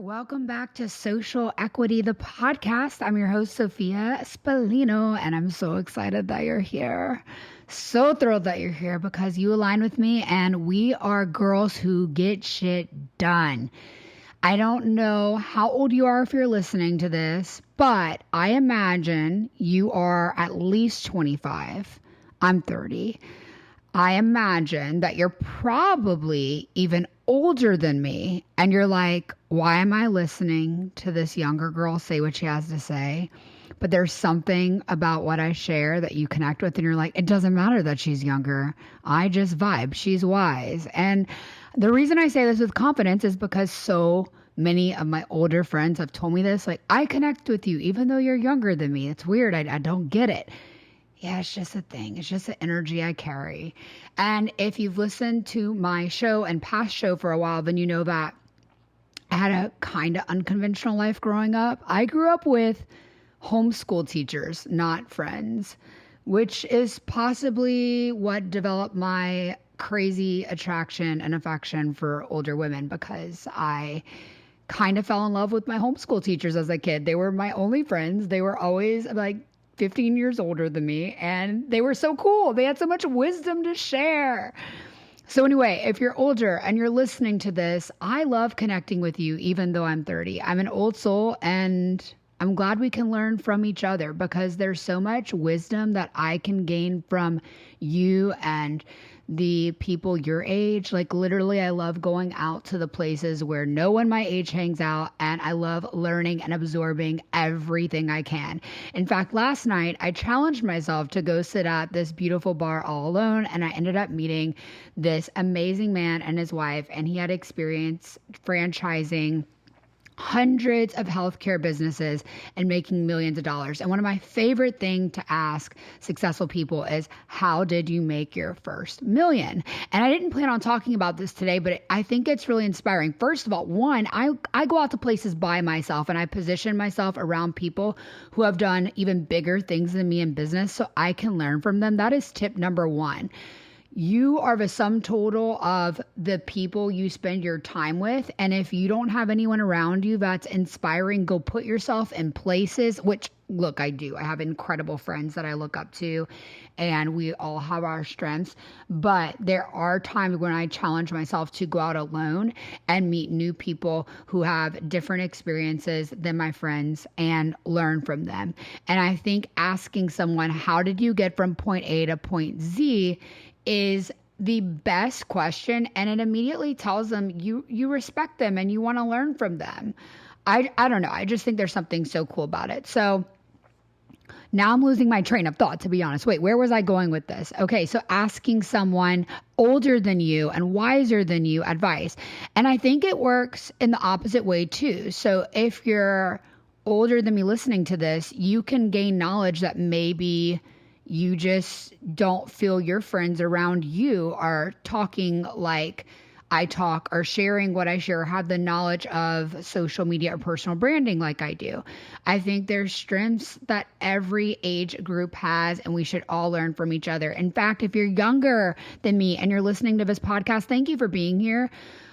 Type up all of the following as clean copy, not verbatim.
Welcome back to Social Equity, the podcast. I'm your host, Sophia Spallino, and I'm so excited that you're here. So thrilled that you're here because you align with me, and we are girls who get shit done. I don't know how old you are if you're listening to this, but I imagine you are at least 25. I'm 30. I imagine that you're probably even older than me, and you're like, why am I listening to this younger girl say what she has to say? But there's something about what I share that you connect with, and you're like, it doesn't matter that she's younger. I just vibe. She's wise. And the reason I say this with confidence is because so many of my older friends have told me this. Like, I connect with you even though you're younger than me. It's weird. I don't get it. Yeah, it's just a thing. It's just the energy I carry. And if you've listened to my show and past show for a while, then you know that I had a kind of unconventional life growing up. I grew up with homeschool teachers, not friends, which is possibly what developed my crazy attraction and affection for older women, because I kind of fell in love with my homeschool teachers as a kid. They were my only friends. They were always like 15 years older than me, and they were so cool. They had so much wisdom to share. So anyway, if you're older and you're listening to this, I love connecting with you even though I'm 30. I'm an old soul, and I'm glad we can learn from each other because there's so much wisdom that I can gain from you and the people your age. Like, literally, I love going out to the places where no one my age hangs out, and I love learning and absorbing everything I can. In fact, last night I challenged myself to go sit at this beautiful bar all alone, and I ended up meeting this amazing man and his wife, and he had experience franchising hundreds of healthcare businesses and making millions of dollars. And one of my favorite things to ask successful people is, how did you make your first million? And I didn't plan on talking about this today, but I think it's really inspiring. First of all, one, I go out to places by myself, and I position myself around people who have done even bigger things than me in business so I can learn from them. That is tip number one. You are the sum total of the people you spend your time with. And if you don't have anyone around you that's inspiring, go put yourself in places, which, look, I do. I have incredible friends that I look up to, and we all have our strengths. But there are times when I challenge myself to go out alone and meet new people who have different experiences than my friends and learn from them. And I think asking someone, how did you get from point A to point Z, is the best question, and it immediately tells them you respect them and you want to learn from them. I don't know. I just think there's something so cool about it. So now I'm losing my train of thought, to be honest. Wait, where was I going with this? Okay, so asking someone older than you and wiser than you advice. And I think it works in the opposite way too. So if you're older than me listening to this, you can gain knowledge that maybe you just don't feel your friends around you are talking like I talk, or sharing what I share, or have the knowledge of social media or personal branding like I do. I think there's strengths that every age group has, and we should all learn from each other. In fact, if you're younger than me and you're listening to this podcast, thank you for being here.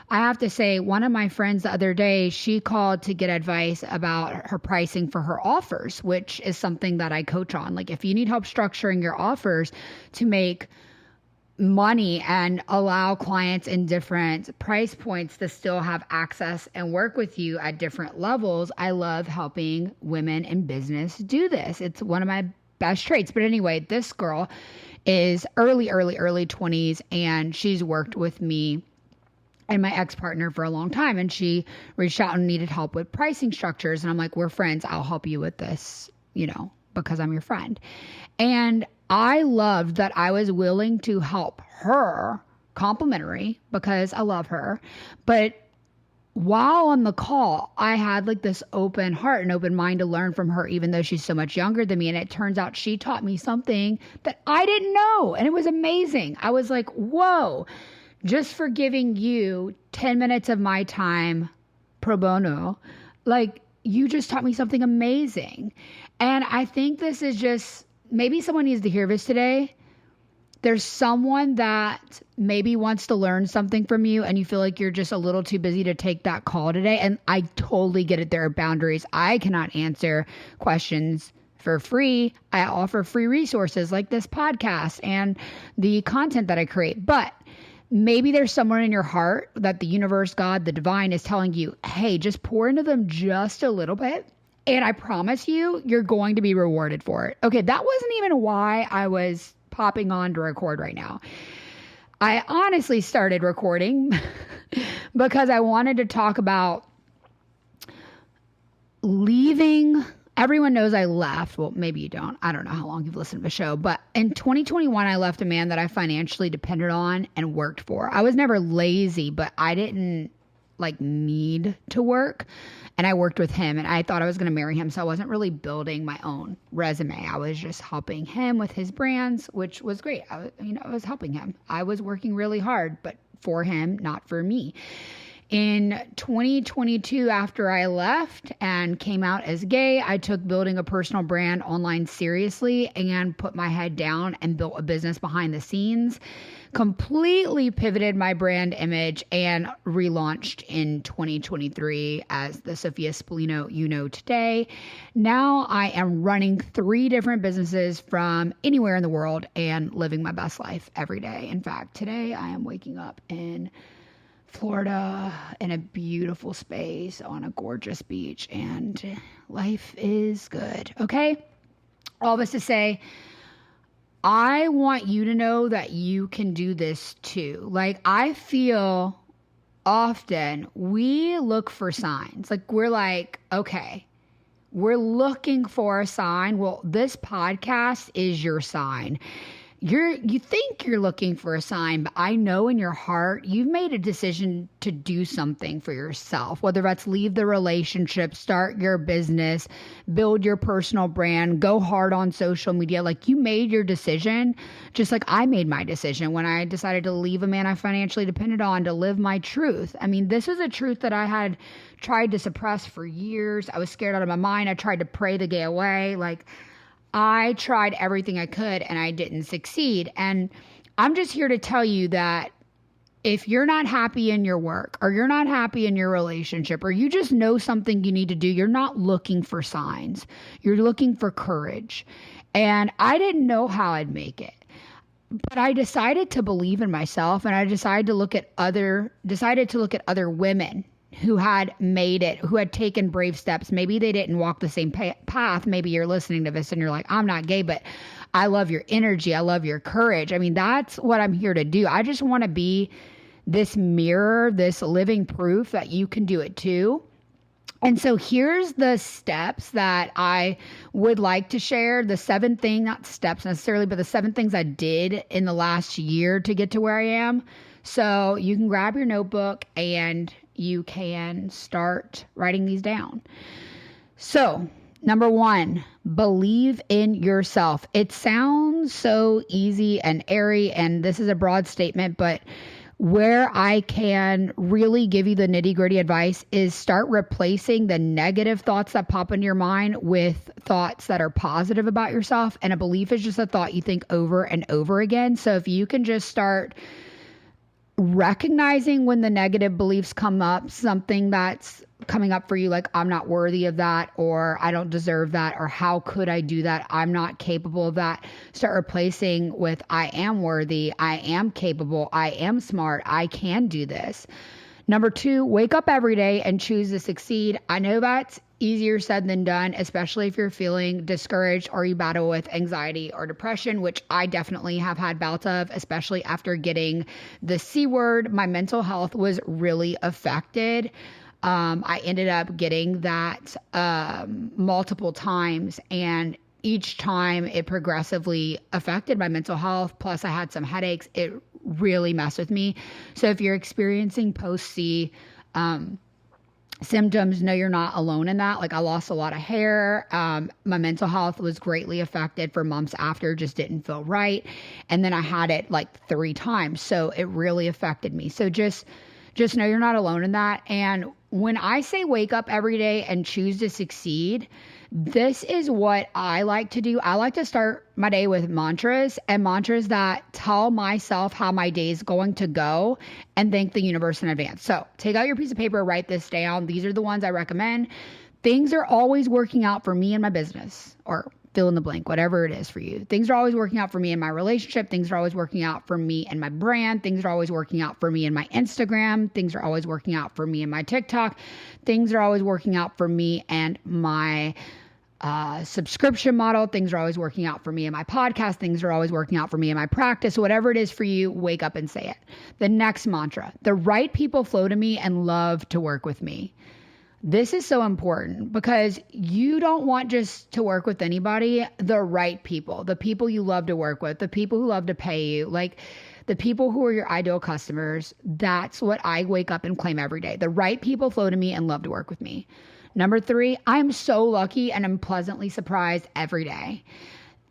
I have to say, one of my friends the other day, she called to get advice about her pricing for her offers, which is something that I coach on. Like, if you need help structuring your offers to make money and allow clients in different price points to still have access and work with you at different levels, I love helping women in business do this. It's one of my best traits. But anyway, this girl is early 20s, and she's worked with me and my ex-partner for a long time. And she reached out and needed help with pricing structures. And I'm like, we're friends. I'll help you with this, because I'm your friend. And I loved that I was willing to help her, complimentary, because I love her. But while on the call, I had like this open heart and open mind to learn from her, even though she's so much younger than me. And it turns out she taught me something that I didn't know. And it was amazing. I was like, whoa. Just for giving you 10 minutes of my time pro bono, like, you just taught me something amazing. And I think this is just, maybe someone needs to hear this today, there's someone that maybe wants to learn something from you and you feel like you're just a little too busy to take that call today. And I totally get it. There are boundaries. I cannot answer questions for free. I offer free resources like this podcast and the content that I create. But maybe there's someone in your heart that the universe, God, the divine is telling you, hey, just pour into them just a little bit. And I promise you, you're going to be rewarded for it. Okay, that wasn't even why I was popping on to record right now. I honestly started recording because I wanted to talk about leaving. Everyone knows I left. Well, maybe you don't. I don't know how long you've listened to the show. But in 2021, I left a man that I financially depended on and worked for. I was never lazy, but I didn't need to work. And I worked with him and I thought I was going to marry him. So I wasn't really building my own resume. I was just helping him with his brands, which was great. I was helping him. I was working really hard, but for him, not for me. In 2022, after I left and came out as gay, I took building a personal brand online seriously and put my head down and built a business behind the scenes, completely pivoted my brand image and relaunched in 2023 as the Sophia Spallino you know today. Now I am running 3 different businesses from anywhere in the world and living my best life every day. In fact, today I am waking up in Florida in a beautiful space on a gorgeous beach and life is good. Okay. All this to say, I want you to know that you can do this too. I feel often we look for signs. We're like, okay, we're looking for a sign. Well, this podcast is your sign. You think you're looking for a sign, but I know in your heart, you've made a decision to do something for yourself, whether that's leave the relationship, start your business, build your personal brand, go hard on social media. You made your decision, just like I made my decision when I decided to leave a man I financially depended on to live my truth. I mean, this is a truth that I had tried to suppress for years. I was scared out of my mind. I tried to pray the gay away. I tried everything I could and I didn't succeed. And I'm just here to tell you that if you're not happy in your work or you're not happy in your relationship or you just know something you need to do, you're not looking for signs. You're looking for courage. And I didn't know how I'd make it. But I decided to believe in myself and I decided to look at other women who had made it, who had taken brave steps. Maybe they didn't walk the same path. Maybe you're listening to this and you're like, I'm not gay, but I love your energy. I love your courage. I mean, that's what I'm here to do. I just want to be this mirror, this living proof that you can do it too. And so here's the steps that I would like to share. The 7 things, not steps necessarily, but the 7 things I did in the last year to get to where I am. So you can grab your notebook and you can start writing these down. So, number 1, believe in yourself. It sounds so easy and airy, and this is a broad statement, but where I can really give you the nitty-gritty advice is start replacing the negative thoughts that pop into your mind with thoughts that are positive about yourself. And a belief is just a thought you think over and over again. So if you can just start recognizing when the negative beliefs come up, something that's coming up for you, like I'm not worthy of that, or I don't deserve that, or how could I do that? I'm not capable of that. Start replacing with I am worthy, I am capable, I am smart, I can do this. Number 2, wake up every day and choose to succeed. I know that's easier said than done, especially if you're feeling discouraged or you battle with anxiety or depression, which I definitely have had bouts of, especially after getting the C word. My mental health was really affected. I ended up getting that multiple times, and each time it progressively affected my mental health. Plus I had some headaches. It really messed with me. So if you're experiencing post-C symptoms, no, you're not alone in that. I lost a lot of hair. My mental health was greatly affected for months after, just didn't feel right. And then I had it 3 times. So it really affected me. So just know you're not alone in that. And when I say wake up every day and choose to succeed, this is what I like to do. I like to start my day with mantras, and mantras that tell myself how my day is going to go and thank the universe in advance. So take out your piece of paper, write this down. These are the ones I recommend. Things are always working out for me and my business, or fill in the blank, whatever it is for you. Things are always working out for me in my relationship. Things are always working out for me and my brand. Things are always working out for me in my Instagram. Things are always working out for me in my TikTok. Things are always working out for me and my subscription model. Things are always working out for me in my podcast. Things are always working out for me in my practice. Whatever it is for you, wake up and say it. The next mantra: the right people flow to me and love to work with me. This is so important because you don't want just to work with anybody, the right people, the people you love to work with, the people who love to pay you, like the people who are your ideal customers. That's what I wake up and claim every day. The right people flow to me and love to work with me. Number 3, I'm so lucky and I'm pleasantly surprised every day.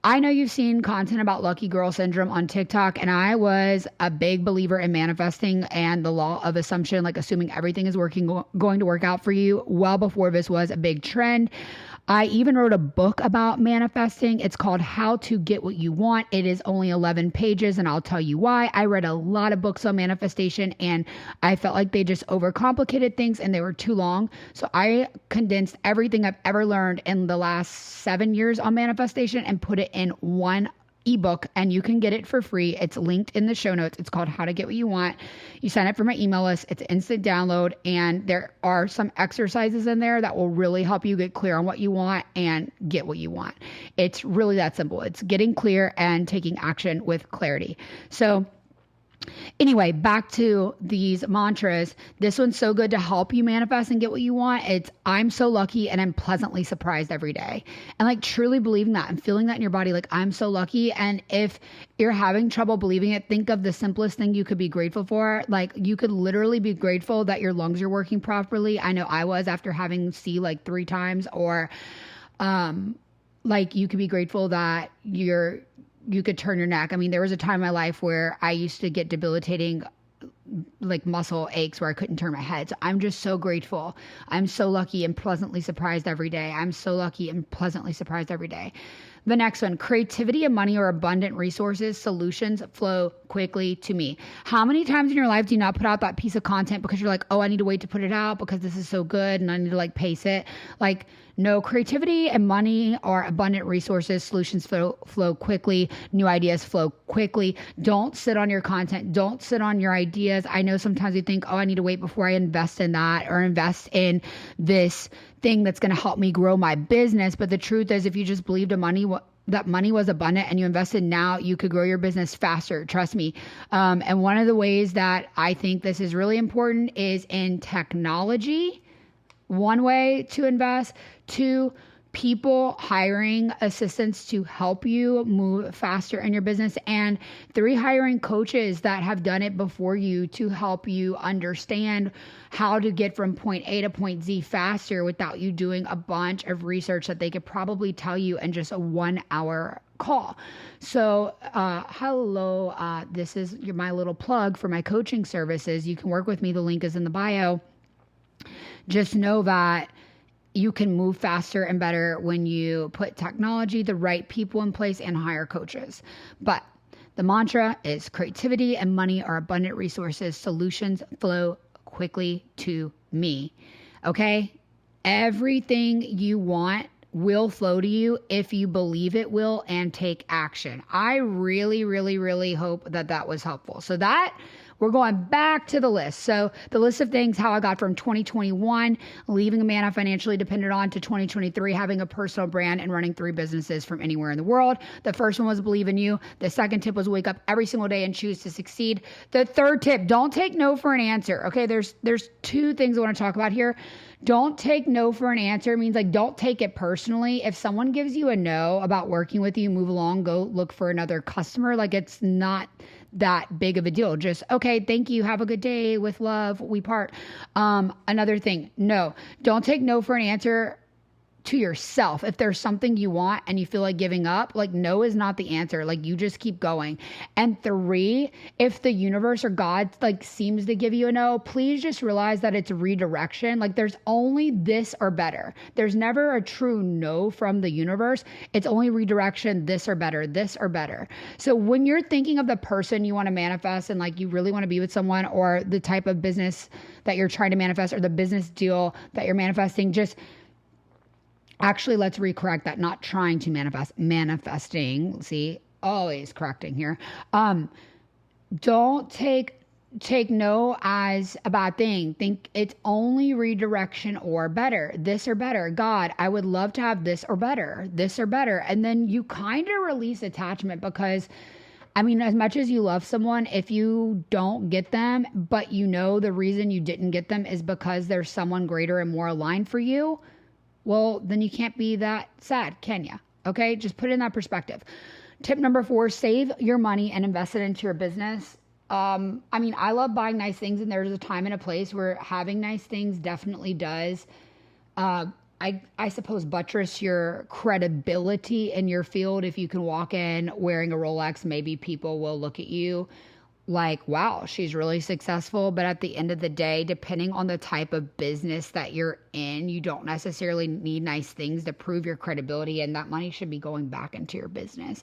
I know you've seen content about lucky girl syndrome on TikTok, and I was a big believer in manifesting and the law of assumption, like assuming everything is going to work out for you well before this was a big trend. I even wrote a book about manifesting. It's called How to Get What You Want. It is only 11 pages, and I'll tell you why. I read a lot of books on manifestation, and I felt like they just overcomplicated things and they were too long. So I condensed everything I've ever learned in the last 7 years on manifestation and put it in one ebook, and you can get it for free. It's linked in the show notes. It's called How to Get What You Want. You sign up for my email list. It's instant download, and there are some exercises in there that will really help you get clear on what you want and get what you want. It's really that simple. It's getting clear and taking action with clarity. So anyway, back to these mantras. This one's so good to help you manifest and get what you want. It's I'm so lucky and I'm pleasantly surprised every day. And like truly believing that and feeling that in your body, like I'm so lucky. And if you're having trouble believing it, think of the simplest thing you could be grateful for. Like you could literally be grateful that your lungs are working properly. I know I was after having C like 3 times, or like you could be grateful that you could turn your neck. I mean, there was a time in my life where I used to get debilitating like muscle aches where I couldn't turn my head. So I'm just so grateful. I'm so lucky and pleasantly surprised every day. I'm so lucky and pleasantly surprised every day. The next one: creativity and money are abundant resources. Solutions flow quickly to me. How many times in your life do you not put out that piece of content because you're like, oh, I need to wait to put it out because this is so good and I need to like pace it? Like, no, creativity and money are abundant resources. Solutions flow quickly. New ideas flow quickly. Don't sit on your content. Don't sit on your ideas. I know sometimes you think, oh, I need to wait before I invest in that or invest in this thing that's going to help me grow my business. But the truth is, if you just believed that money was abundant and you invested now, you could grow your business faster. Trust me. And one of the ways that I think this is really important is in technology. One way to invest. 2, people hiring assistants to help you move faster in your business. And 3, hiring coaches that have done it before you to help you understand how to get from point A to point Z faster without you doing a bunch of research that they could probably tell you in just a 1-hour call. So, hello, this is my little plug for my coaching services. You can work with me. The link is in the bio. Just know that you can move faster and better when you put technology, the right people in place, and hire coaches. But the mantra is creativity and money are abundant resources. Solutions flow quickly to me. Okay? Everything you want will flow to you if you believe it will and take action. I really, really, really hope that was helpful. So we're going back to the list. So the list of things, how I got from 2021, leaving a man I financially depended on, to 2023, having a personal brand and running 3 businesses from anywhere in the world. The first one was believe in you. The second tip was wake up every single day and choose to succeed. The third tip, don't take no for an answer. Okay, there's 2 things I want to talk about here. Don't take no for an answer. It means like don't take it personally. If someone gives you a no about working with you, move along, go look for another customer. Like it's not that big of a deal. Just, okay, thank you. Have a good day. With love, we part. Another thing, no, don't take no for an answer to yourself. If there's something you want and you feel like giving up, like no is not the answer. Like you just keep going. And 3, if the universe or God like seems to give you a no, please just realize that it's redirection. Like there's only this or better. There's never a true no from the universe. It's only redirection, this or better, this or better. So when you're thinking of the person you want to manifest and like you really want to be with someone, or the type of business that you're trying to manifest, or the business deal that you're manifesting, just actually, let's recorrect that. Not trying to manifest, manifesting. See, always correcting here. Don't take no as a bad thing. Think it's only redirection or better. This or better. God, I would love to have this or better. This or better. And then you kind of release attachment, because I mean, as much as you love someone, if you don't get them, but you know the reason you didn't get them is because there's someone greater and more aligned for you, well, then you can't be that sad, can you? Okay, just put it in that perspective. Tip number 4, save your money and invest it into your business. I mean, I love buying nice things, and there's a time and a place where having nice things definitely does, I suppose, buttress your credibility in your field. If you can walk in wearing a Rolex, maybe people will look at you like, wow, she's really successful. But at the end of the day, depending on the type of business that you're in, you don't necessarily need nice things to prove your credibility, and that money should be going back into your business.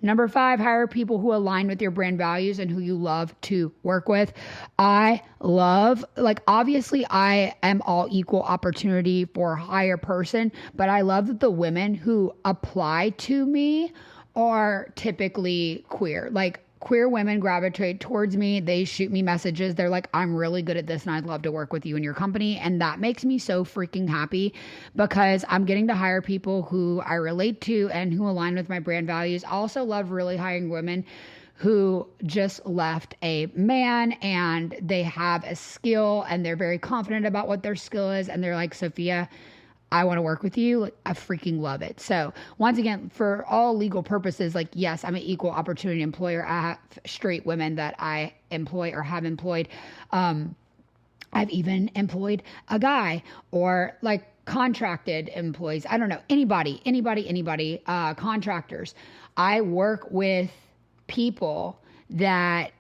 Number 5, hire people who align with your brand values and who you love to work with. I love, like, obviously I am all equal opportunity for hire person, but I love that the women who apply to me are typically queer. Like, queer women gravitate towards me. They shoot me messages. They're like, I'm really good at this and I'd love to work with you and your company. And that makes me so freaking happy, because I'm getting to hire people who I relate to and who align with my brand values. I also love really hiring women who just left a man and they have a skill and they're very confident about what their skill is. And they're like, Sophia, I want to work with you. Like, I freaking love it. So once again, for all legal purposes, like, yes, I'm an equal opportunity employer. I have straight women that I employ or have employed. I've even employed a guy, or like contracted employees. I don't know, anybody, contractors. I work with people that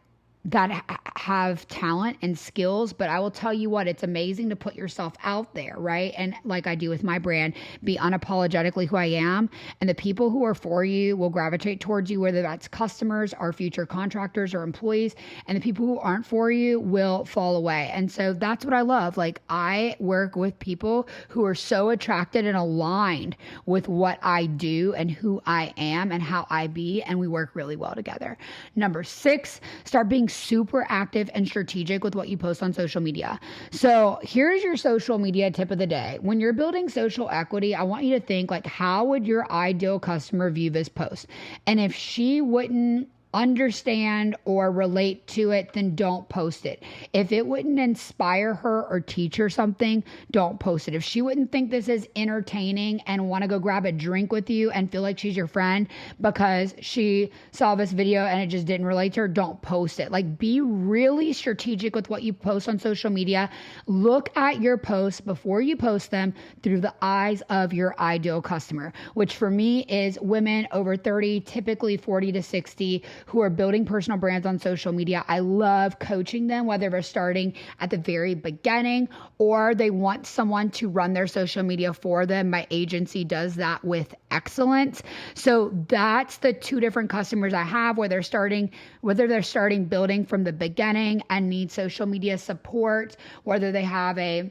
have talent and skills, but I will tell you what, it's amazing to put yourself out there, right? And like I do with my brand, be unapologetically who I am, and the people who are for you will gravitate towards you, whether that's customers or future contractors or employees, and the people who aren't for you will fall away. And so that's what I love. Like, I work with people who are so attracted and aligned with what I do and who I am and how I be, and we work really well together. Number 6, start being super active and strategic with what you post on social media. So here's your social media tip of the day. When you're building social equity, I want you to think like, how would your ideal customer view this post? And if she wouldn't understand or relate to it, then don't post it. If it wouldn't inspire her or teach her something, don't post it. If she wouldn't think this is entertaining and want to go grab a drink with you and feel like she's your friend because she saw this video and it just didn't relate to her, don't post it. Like, be really strategic with what you post on social media. Look at your posts before you post them through the eyes of your ideal customer, which for me is women over 30, typically 40 to 60, who are building personal brands on social media. I love coaching them, whether they're starting at the very beginning or they want someone to run their social media for them. My agency does that with excellence. So that's the 2 different customers I have, whether they're starting building from the beginning and need social media support, whether they have a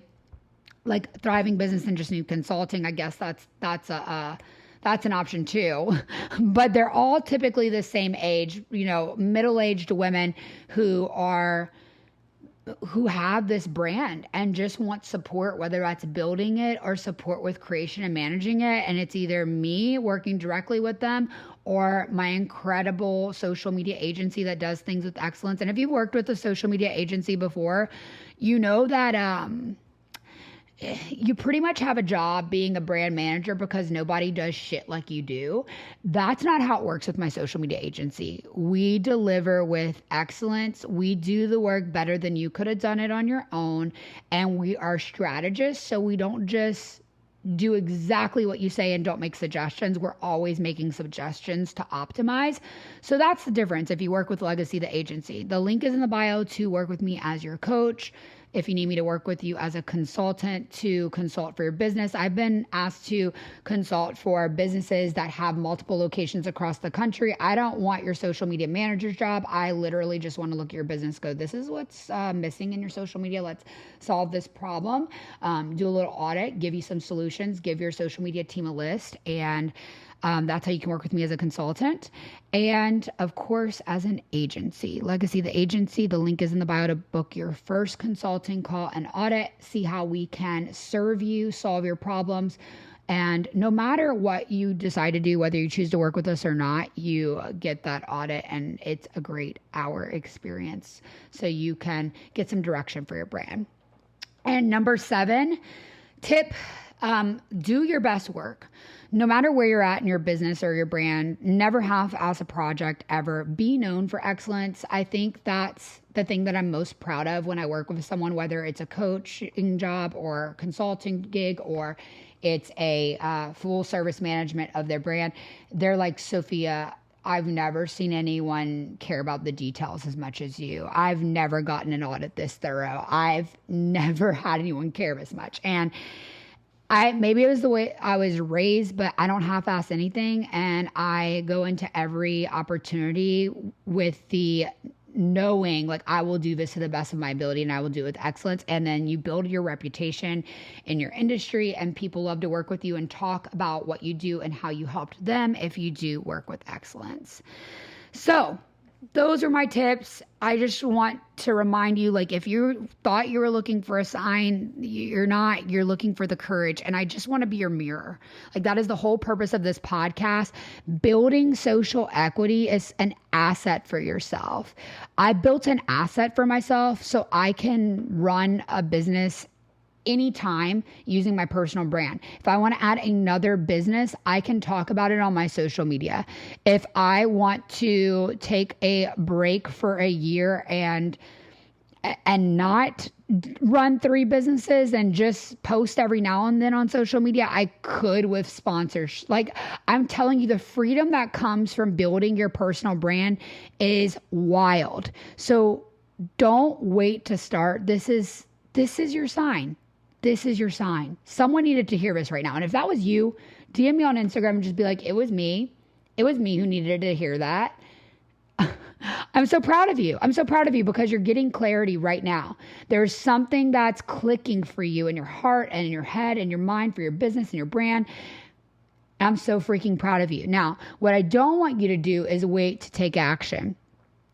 like thriving business and just need consulting. I guess that's an option too. But they're all typically the same age, middle-aged women who have this brand and just want support, whether that's building it or support with creation and managing it. And it's either me working directly with them or my incredible social media agency that does things with excellence. And if you've worked with a social media agency before, you know that, you pretty much have a job being a brand manager because nobody does shit like you do. That's not how it works with my social media agency. We deliver with excellence. We do the work better than you could have done it on your own. And we are strategists. So we don't just do exactly what you say and don't make suggestions. We're always making suggestions to optimize. So that's the difference if you work with Legacy, the agency. The link is in the bio to work with me as your coach. If you need me to work with you as a consultant to consult for your business, I've been asked to consult for businesses that have multiple locations across the country. I don't want your social media manager's job. I literally just want to look at your business, go, this is what's missing in your social media. Let's solve this problem. Do a little audit, give you some solutions, give your social media team a list, and that's how you can work with me as a consultant. And of course, as an agency, Legacy, the agency, the link is in the bio to book your first consulting call and audit, see how we can serve you, solve your problems. And no matter what you decide to do, whether you choose to work with us or not, you get that audit and it's a great hour experience. So you can get some direction for your brand. And number 7, tip, do your best work. No matter where you're at in your business or your brand, never half-ass a project ever. Be known for excellence. I think that's the thing that I'm most proud of when I work with someone, whether it's a coaching job or consulting gig or it's a full service management of their brand. They're like, Sophia, I've never seen anyone care about the details as much as you. I've never gotten an audit this thorough. I've never had anyone care as much. And maybe it was the way I was raised, but I don't half-ass anything. And I go into every opportunity with the knowing, like, I will do this to the best of my ability and I will do it with excellence. And then you build your reputation in your industry and people love to work with you and talk about what you do and how you helped them if you do work with excellence. So those are my tips. I just want to remind you, like, if you thought you were looking for a sign, you're not, you're looking for the courage. And I just want to be your mirror. Like, that is the whole purpose of this podcast. Building social equity is an asset for yourself. I built an asset for myself so I can run a business anytime using my personal brand. If I want to add another business, I can talk about it on my social media. If I want to take a break for a year and not run 3 businesses and just post every now and then on social media, I could with sponsors. Like, I'm telling you, the freedom that comes from building your personal brand is wild. So don't wait to start. This is your sign. This is your sign. Someone needed to hear this right now. And if that was you, DM me on Instagram and just be like, it was me. It was me who needed to hear that. I'm so proud of you. I'm so proud of you because you're getting clarity right now. There's something that's clicking for you in your heart and in your head and your mind for your business and your brand. I'm so freaking proud of you. Now, what I don't want you to do is wait to take action.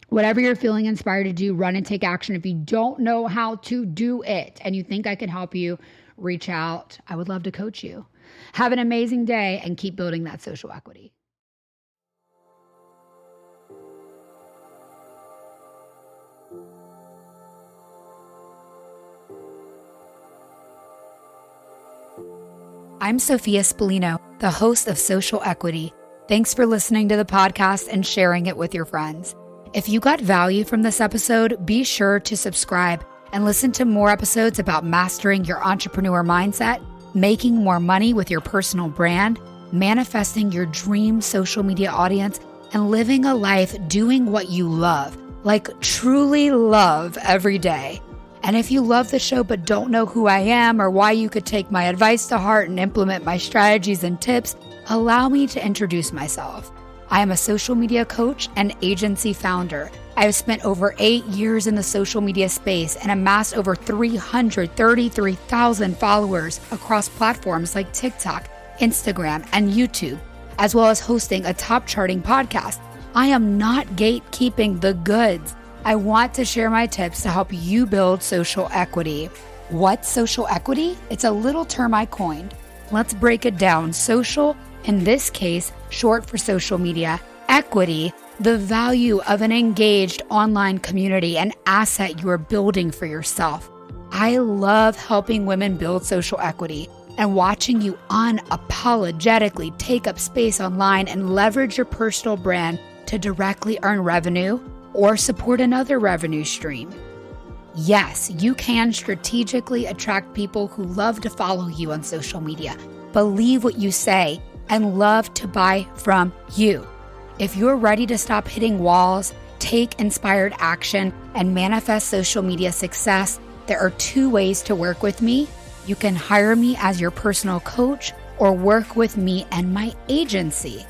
Whatever you're feeling inspired to do, run and take action. If you don't know how to do it and you think I can help you, reach out. I would love to coach you. Have an amazing day and keep building that social equity. I'm Sophia Spallino, the host of Social Equity. Thanks for listening to the podcast and sharing it with your friends. If you got value from this episode, be sure to subscribe and listen to more episodes about mastering your entrepreneur mindset, making more money with your personal brand, manifesting your dream social media audience, and living a life doing what you love, like truly love every day. And if you love the show but don't know who I am or why you could take my advice to heart and implement my strategies and tips, allow me to introduce myself. I am a social media coach and agency founder. I have spent over 8 years in the social media space and amassed over 333,000 followers across platforms like TikTok, Instagram, and YouTube, as well as hosting a top charting podcast. I am not gatekeeping the goods. I want to share my tips to help you build social equity. What's social equity? It's a little term I coined. Let's break it down. Social, in this case, short for social media. Equity, the value of an engaged online community, an asset you are building for yourself. I love helping women build social equity and watching you unapologetically take up space online and leverage your personal brand to directly earn revenue or support another revenue stream. Yes, you can strategically attract people who love to follow you on social media, believe what you say, and love to buy from you. If you're ready to stop hitting walls, take inspired action, and manifest social media success, there are 2 ways to work with me. You can hire me as your personal coach or work with me and my agency.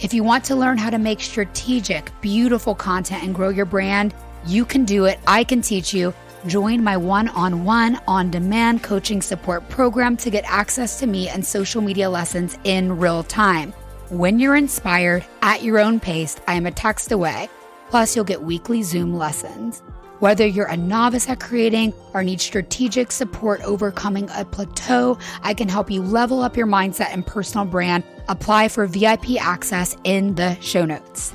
If you want to learn how to make strategic, beautiful content and grow your brand, you can do it. I can teach you. Join my one-on-one, on-demand coaching support program to get access to me and social media lessons in real time. When you're inspired, at your own pace, I am a text away. Plus, you'll get weekly Zoom lessons. Whether you're a novice at creating or need strategic support overcoming a plateau, I can help you level up your mindset and personal brand. Apply for VIP access in the show notes.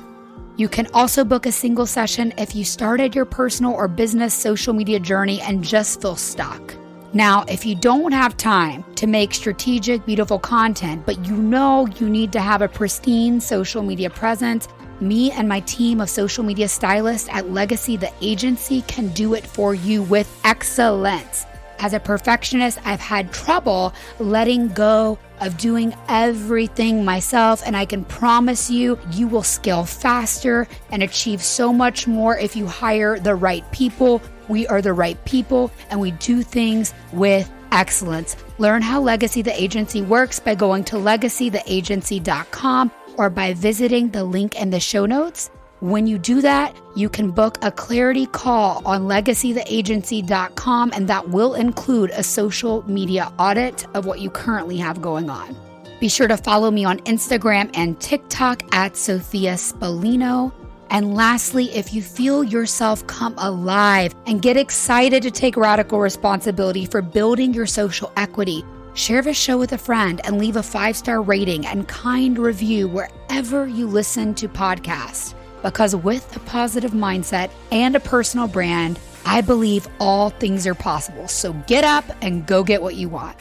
You can also book a single session if you started your personal or business social media journey and just feel stuck. Now, if you don't have time to make strategic, beautiful content, but you know you need to have a pristine social media presence, me and my team of social media stylists at Legacy the Agency can do it for you with excellence. As a perfectionist, I've had trouble letting go of doing everything myself, and I can promise you, you will scale faster and achieve so much more if you hire the right people. We are the right people, and we do things with excellence. Learn how Legacy the Agency works by going to legacytheagency.com or by visiting the link in the show notes. When you do that, you can book a clarity call on legacytheagency.com, and that will include a social media audit of what you currently have going on. Be sure to follow me on Instagram and TikTok at Sophia Spallino. And lastly, if you feel yourself come alive and get excited to take radical responsibility for building your social equity, share this show with a friend and leave a 5-star rating and kind review wherever you listen to podcasts. Because with a positive mindset and a personal brand, I believe all things are possible. So get up and go get what you want.